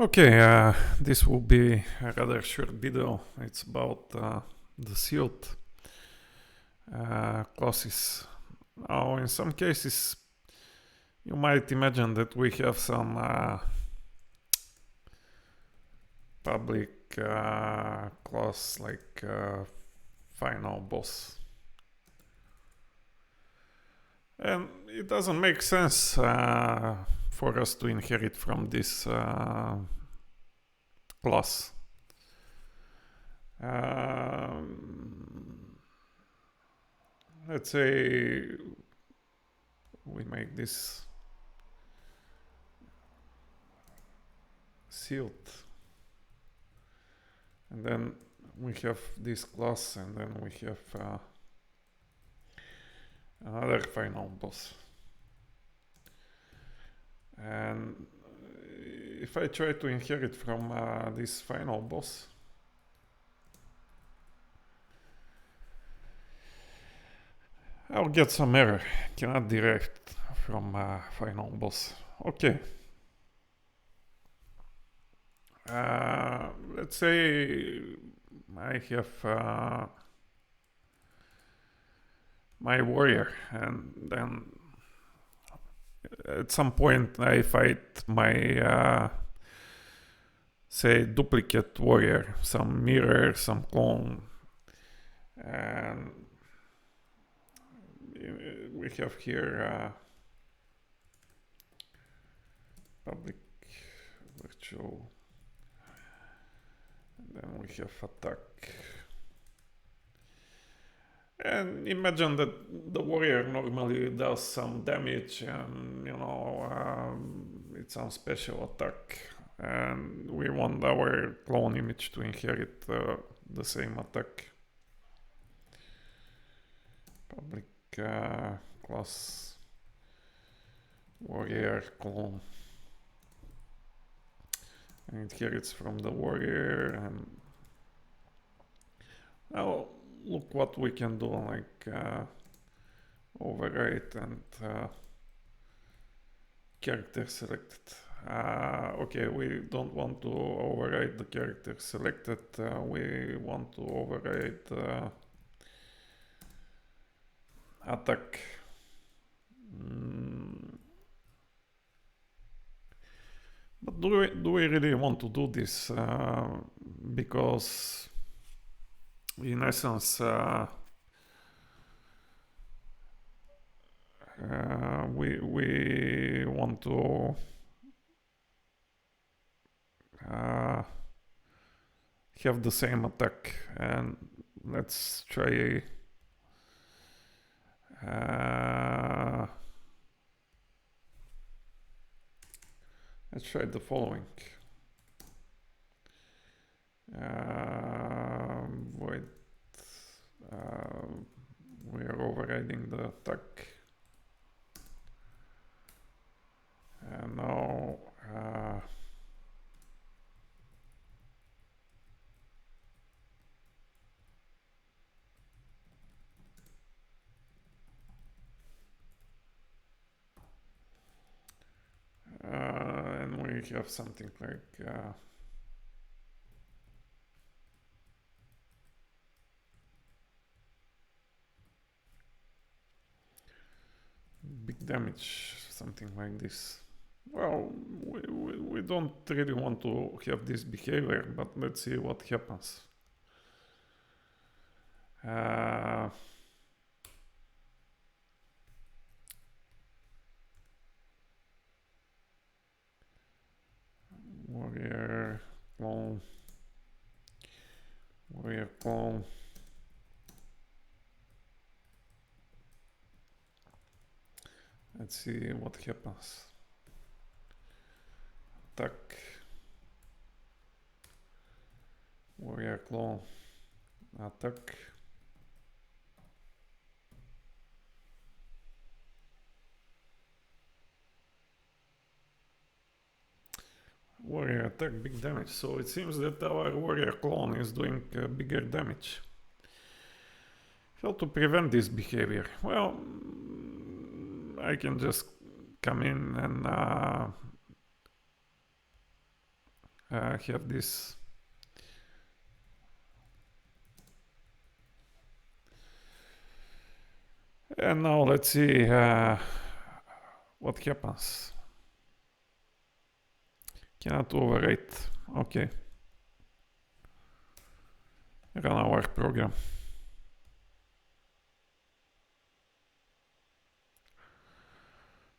Okay, this will be a rather short video. It's about the sealed classes. Now, in some cases, you might imagine that we have some public class like final boss. And it doesn't make sense for us to inherit from this class. Let's say we make this sealed, and then we have this class, and then we have another final boss. And if I try to inherit from this final boss, I'll get some error. Cannot derive from final boss. Okay. Let's say I have my warrior, and then at some point I fight my say duplicate warrior, some mirror, some clone, and we have here public virtual, and then we have attack. And imagine that the warrior normally does some damage, and it's some special attack, and we want our clone image to inherit the same attack. Public class warrior clone, and it inherits from the warrior. And now look what we can do, like override and character selected. Okay, we don't want to override the character selected, we want to override attack. But do we really want to do this? Because in essence we want to have the same attack. And let's try the following. Void, we are overriding the attack, and now and we have something like big damage, something like this. Well, we don't really want to have this behavior, but let's see what happens. Warrior clone, warrior clone. Let's see what happens. Attack, warrior clone, attack. Warrior attack, big damage. So it seems that our warrior clone is doing bigger damage. How to prevent this behavior? Well, I can just come in and have this. And now let's see what happens. Cannot overwrite. Okay. Run our program.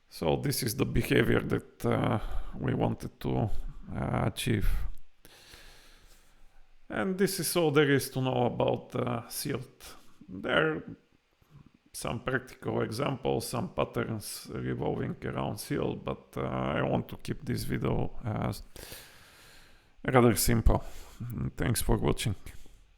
So this is the behavior that we wanted to achieve. And this is all there is to know about sealed. There are some practical examples, some patterns revolving around sealed, but I want to keep this video rather simple. Thanks for watching.